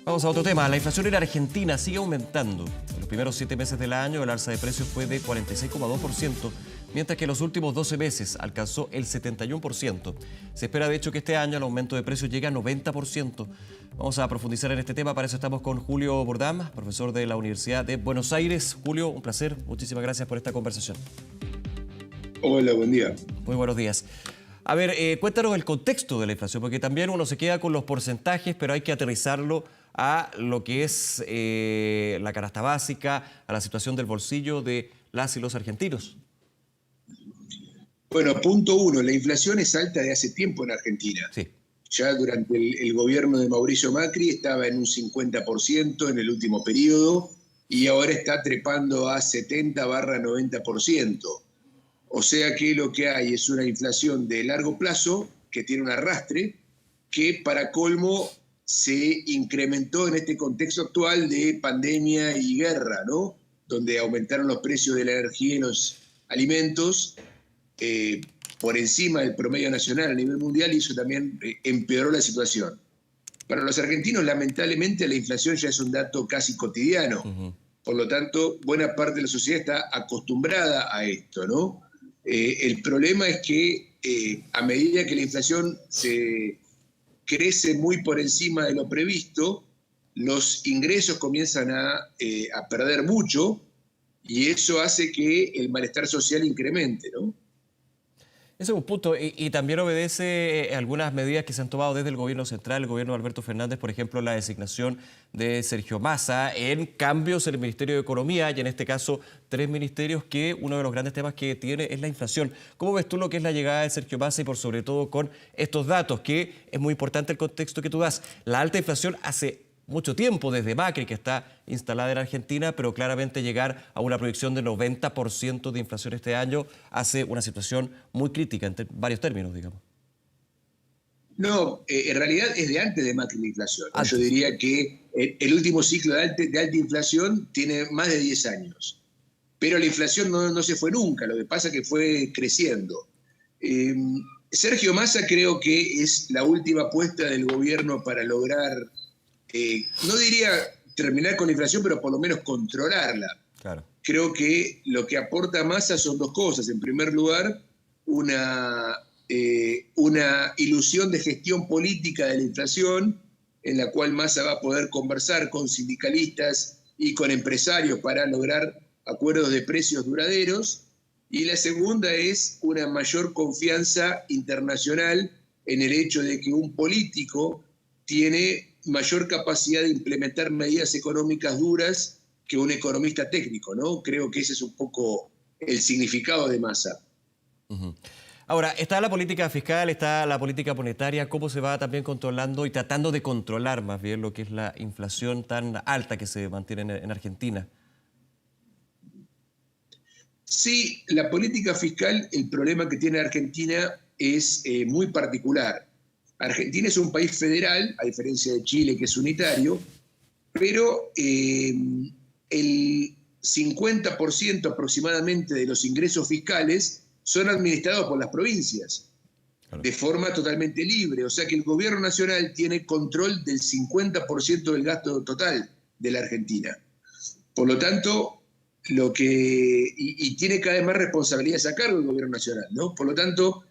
Vamos a otro tema. La inflación en Argentina sigue aumentando. En los primeros 7 meses del año, el alza de precios fue de 46,2%, mientras que en los últimos 12 meses alcanzó el 71%. Se espera, de hecho, que este año el aumento de precios llegue a 90%. Vamos a profundizar en este tema. Para eso estamos con Julio Bordam, profesor de la Universidad de Buenos Aires. Julio, un placer. Muchísimas gracias por esta conversación. Hola, buen día. Muy buenos días. A ver, cuéntanos el contexto de la inflación, porque también uno se queda con los porcentajes, pero hay que aterrizarlo a lo que es la canasta básica, a la situación del bolsillo de las y los argentinos. Bueno, punto uno, la inflación es alta de hace tiempo en Argentina. Sí. Ya durante el gobierno de Mauricio Macri estaba en un 50% en el último periodo y ahora está trepando a 70-90%. O sea que lo que hay es una inflación de largo plazo que tiene un arrastre que para colmo se incrementó en este contexto actual de pandemia y guerra, ¿no? Donde aumentaron los precios de la energía y los alimentos por encima del promedio nacional a nivel mundial y eso también empeoró la situación. Para los argentinos, lamentablemente, la inflación ya es un dato casi cotidiano. Por lo tanto, buena parte de la sociedad está acostumbrada a esto, ¿no? El problema es que a medida que la inflación se crece muy por encima de lo previsto, los ingresos comienzan a perder mucho y eso hace que el malestar social incremente, ¿no? Ese es un punto, y también obedece algunas medidas que se han tomado desde el gobierno central, el gobierno de Alberto Fernández, por ejemplo, la designación de Sergio Massa en cambios en el Ministerio de Economía y en este caso 3 ministerios que uno de los grandes temas que tiene es la inflación. ¿Cómo ves tú lo que es la llegada de Sergio Massa y por sobre todo con estos datos, que es muy importante el contexto que tú das? La alta inflación hace mucho tiempo, desde Macri, que está instalada en Argentina, pero claramente llegar a una proyección de 90% de inflación este año hace una situación muy crítica en varios términos, digamos. No, en realidad es de antes de Macri la inflación. Antes. Yo diría que el último ciclo de alta inflación tiene más de 10 años. Pero la inflación no se fue nunca, lo que pasa es que fue creciendo. Sergio Massa creo que es la última apuesta del gobierno para lograr, no diría terminar con la inflación, pero por lo menos controlarla. Claro. Creo que lo que aporta Massa son dos cosas. En primer lugar, una ilusión de gestión política de la inflación, en la cual Massa va a poder conversar con sindicalistas y con empresarios para lograr acuerdos de precios duraderos. Y la segunda es una mayor confianza internacional en el hecho de que un político tiene mayor capacidad de implementar medidas económicas duras que un economista técnico, ¿no? Creo que ese es un poco el significado de Massa. Ahora, está la política fiscal, está la política monetaria, ¿cómo se va también controlando y tratando de controlar más bien lo que es la inflación tan alta que se mantiene en Argentina? Sí, la política fiscal, el problema que tiene Argentina es muy particular. Argentina es un país federal, a diferencia de Chile, que es unitario, pero el 50% aproximadamente de los ingresos fiscales son administrados por las provincias, claro, de forma totalmente libre. O sea que el gobierno nacional tiene control del 50% del gasto total de la Argentina. Por lo tanto, y tiene cada vez más responsabilidades a cargo del gobierno nacional, ¿no? Por lo tanto,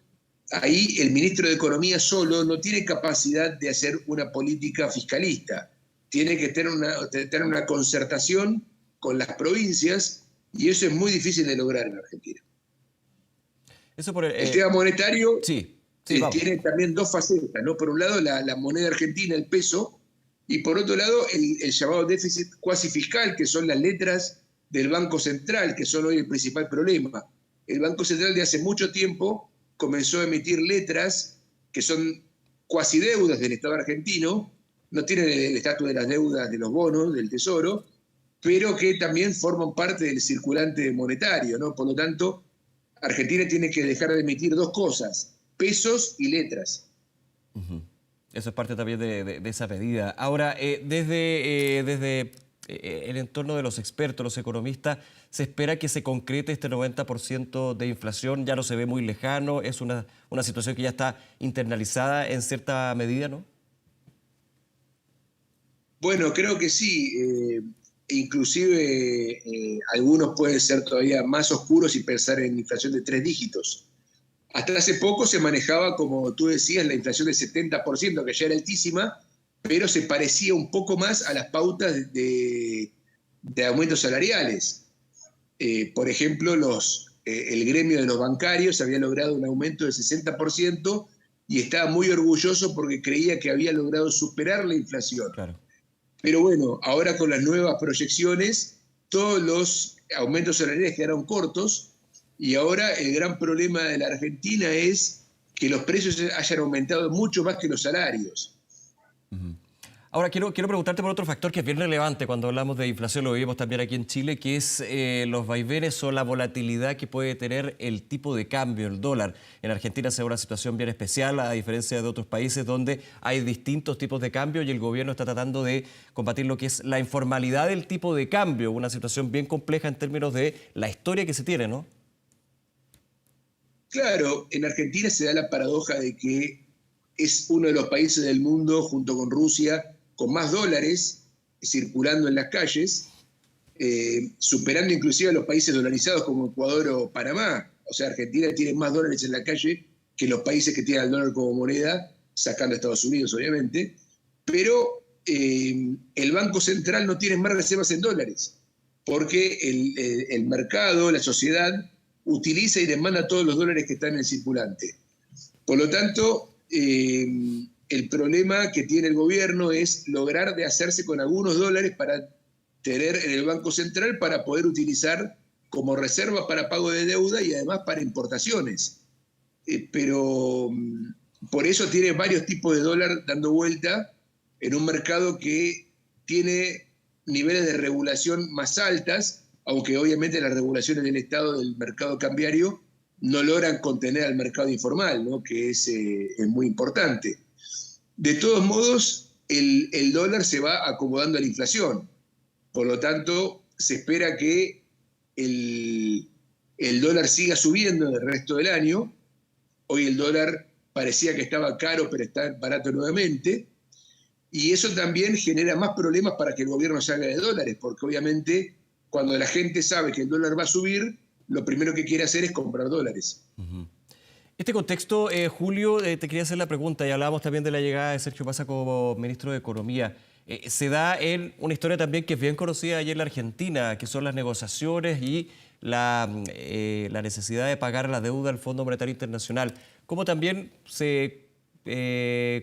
ahí el ministro de Economía solo no tiene capacidad de hacer una política fiscalista. Tiene que tener una concertación con las provincias y eso es muy difícil de lograr en Argentina. Eso por el tema monetario sí, tiene también dos facetas, ¿no? Por un lado, la moneda argentina, el peso, y por otro lado, el llamado déficit cuasi fiscal, que son las letras del Banco Central, que son hoy el principal problema. El Banco Central de hace mucho tiempo comenzó a emitir letras que son cuasi deudas del Estado argentino, no tienen el estatus de las deudas de los bonos del Tesoro, pero que también forman parte del circulante monetario, ¿no? Por lo tanto, Argentina tiene que dejar de emitir dos cosas, pesos y letras. Eso es parte también de esa medida. Ahora, desde el entorno de los expertos, los economistas, ¿se espera que se concrete este 90% de inflación? Ya no se ve muy lejano, es una situación que ya está internalizada en cierta medida, ¿no? Bueno, creo que sí. Inclusive algunos pueden ser todavía más oscuros y pensar en inflación de 3 dígitos. Hasta hace poco se manejaba, como tú decías, la inflación del 70%, que ya era altísima, pero se parecía un poco más a las pautas de aumentos salariales. Por ejemplo, el gremio de los bancarios había logrado un aumento del 60% y estaba muy orgulloso porque creía que había logrado superar la inflación. Claro. Pero bueno, ahora con las nuevas proyecciones, todos los aumentos salariales quedaron cortos y ahora el gran problema de la Argentina es que los precios hayan aumentado mucho más que los salarios. Ahora, quiero preguntarte por otro factor que es bien relevante cuando hablamos de inflación, lo vivimos también aquí en Chile, que es los vaivenes o la volatilidad que puede tener el tipo de cambio, el dólar. En Argentina se da una situación bien especial, a diferencia de otros países donde hay distintos tipos de cambio y el gobierno está tratando de combatir lo que es la informalidad del tipo de cambio, una situación bien compleja en términos de la historia que se tiene, ¿no? Claro, en Argentina se da la paradoja de que es uno de los países del mundo, junto con Rusia, con más dólares circulando en las calles, superando inclusive a los países dolarizados como Ecuador o Panamá. O sea, Argentina tiene más dólares en la calle que los países que tienen el dólar como moneda, sacando a Estados Unidos, obviamente. Pero el Banco Central no tiene más reservas en dólares, porque el mercado, la sociedad, utiliza y demanda todos los dólares que están en circulante. Por lo tanto, el problema que tiene el gobierno es lograr de hacerse con algunos dólares para tener en el Banco Central para poder utilizar como reserva para pago de deuda y además para importaciones. Pero por eso tiene varios tipos de dólar dando vuelta en un mercado que tiene niveles de regulación más altas, aunque obviamente las regulaciones del Estado del mercado cambiario no logran contener al mercado informal, ¿no? Que es muy importante. De todos modos, el dólar se va acomodando a la inflación. Por lo tanto, se espera que el dólar siga subiendo en el resto del año. Hoy el dólar parecía que estaba caro, pero está barato nuevamente. Y eso también genera más problemas para que el gobierno se haga de dólares, porque obviamente cuando la gente sabe que el dólar va a subir, lo primero que quiere hacer es comprar dólares. Este contexto, Julio, te quería hacer la pregunta, y hablábamos también de la llegada de Sergio Massa como ministro de Economía. Se da en una historia también que es bien conocida allí en la Argentina, que son las negociaciones y la necesidad de pagar la deuda al Fondo Monetario Internacional. ¿Cómo también se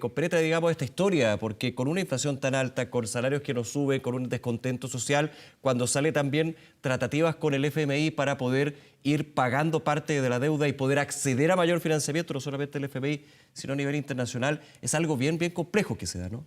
compenetra, digamos, esta historia? Porque con una inflación tan alta, con salarios que no suben, con un descontento social, cuando sale también tratativas con el FMI para poder ir pagando parte de la deuda y poder acceder a mayor financiamiento, no solamente el FMI, sino a nivel internacional, es algo bien complejo que se da, ¿no?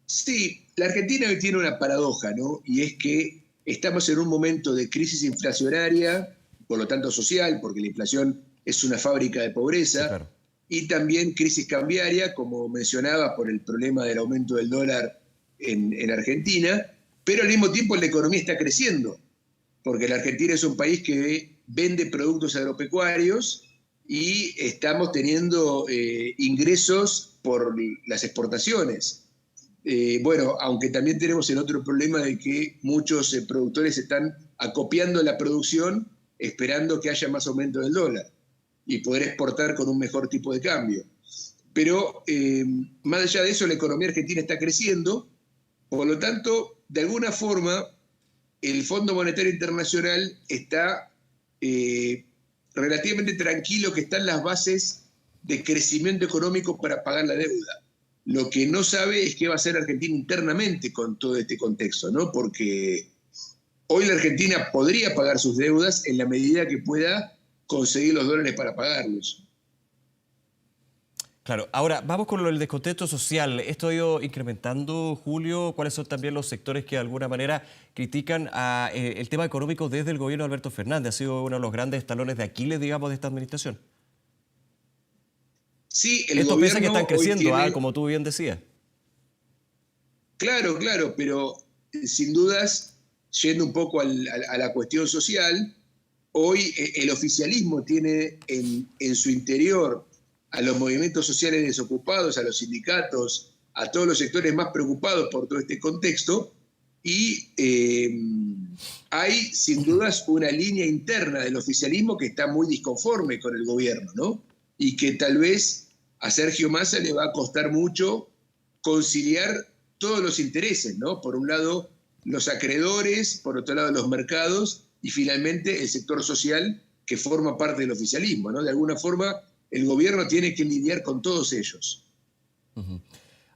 Sí, la Argentina hoy tiene una paradoja, ¿no? Y es que estamos en un momento de crisis inflacionaria, por lo tanto social, porque la inflación es una fábrica de Sí, pobreza, claro. y también crisis cambiaria, como mencionaba, por el problema del aumento del dólar en Argentina, pero al mismo tiempo la economía está creciendo, porque la Argentina es un país que vende productos agropecuarios y estamos teniendo ingresos por las exportaciones. Bueno, aunque también tenemos el otro problema de que muchos productores están acopiando la producción esperando que haya más aumento del dólar y poder exportar con un mejor tipo de cambio. Pero más allá de eso, la economía argentina está creciendo, por lo tanto, de alguna forma, el Fondo Monetario Internacional está relativamente tranquilo que están las bases de crecimiento económico para pagar la deuda. Lo que no sabe es qué va a hacer Argentina internamente con todo este contexto, ¿no? Porque hoy la Argentina podría pagar sus deudas en la medida que pueda conseguir los dólares para pagarlos. Claro, ahora vamos con el descontento social. ¿Esto ha ido incrementando, Julio? ¿Cuáles son también los sectores que de alguna manera critican el tema económico desde el gobierno de Alberto Fernández? Ha sido uno de los grandes talones de Aquiles, digamos, de esta administración. Sí, el Estos países que están gobierno hoy creciendo, tiene, como tú bien decías. claro, claro, pero sin dudas, yendo un poco a la cuestión social, hoy el oficialismo tiene en su interior a los movimientos sociales desocupados, a los sindicatos, a todos los sectores más preocupados por todo este contexto y hay sin dudas una línea interna del oficialismo que está muy disconforme con el gobierno, ¿no? Y que tal vez a Sergio Massa le va a costar mucho conciliar todos los intereses, ¿no? Por un lado los acreedores, por otro lado los mercados y finalmente el sector social que forma parte del oficialismo, ¿no? De alguna forma el gobierno tiene que lidiar con todos ellos. Uh-huh.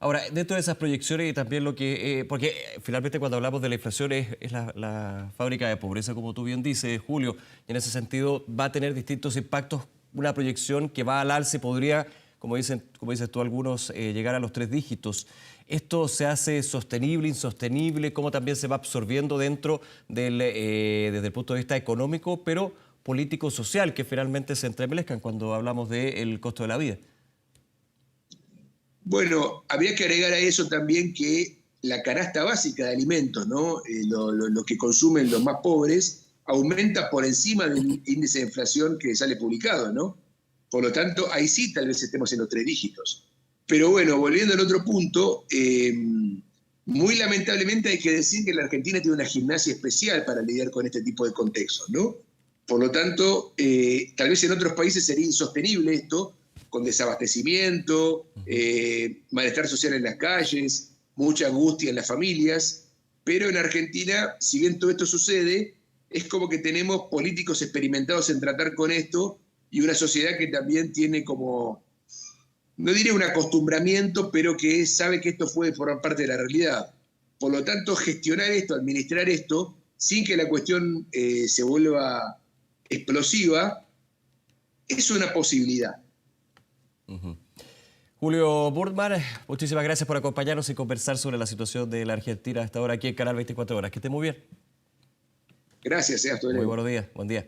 Ahora, dentro de esas proyecciones y también lo que... porque finalmente cuando hablamos de la inflación es la fábrica de pobreza, como tú bien dices, Julio, y en ese sentido va a tener distintos impactos, una proyección que va al alza y podría, como dices tú algunos, llegar a los 3 dígitos. ¿Esto se hace sostenible, insostenible? ¿Cómo también se va absorbiendo dentro desde el punto de vista económico, pero político-social, que finalmente se entremezclan cuando hablamos del costo de la vida? Bueno, habría que agregar a eso también que la canasta básica de alimentos, ¿no? Lo que consumen los más pobres, aumenta por encima del índice de inflación que sale publicado, ¿no? Por lo tanto, ahí sí tal vez estemos en los 3 dígitos. Pero bueno, volviendo al otro punto, muy lamentablemente hay que decir que la Argentina tiene una gimnasia especial para lidiar con este tipo de contextos, ¿no? Por lo tanto, tal vez en otros países sería insostenible esto, con desabastecimiento, malestar social en las calles, mucha angustia en las familias, pero en Argentina, si bien todo esto sucede, es como que tenemos políticos experimentados en tratar con esto y una sociedad que también tiene como, no diré un acostumbramiento, pero que sabe que esto puede formar parte de la realidad. Por lo tanto, gestionar esto, administrar esto, sin que la cuestión se vuelva explosiva, es una posibilidad. Uh-huh. Julio Burtman, muchísimas gracias por acompañarnos y conversar sobre la situación de la Argentina hasta ahora aquí en Canal 24 Horas. Que esté muy bien. Gracias, hasta luego. Muy buenos días, buen día.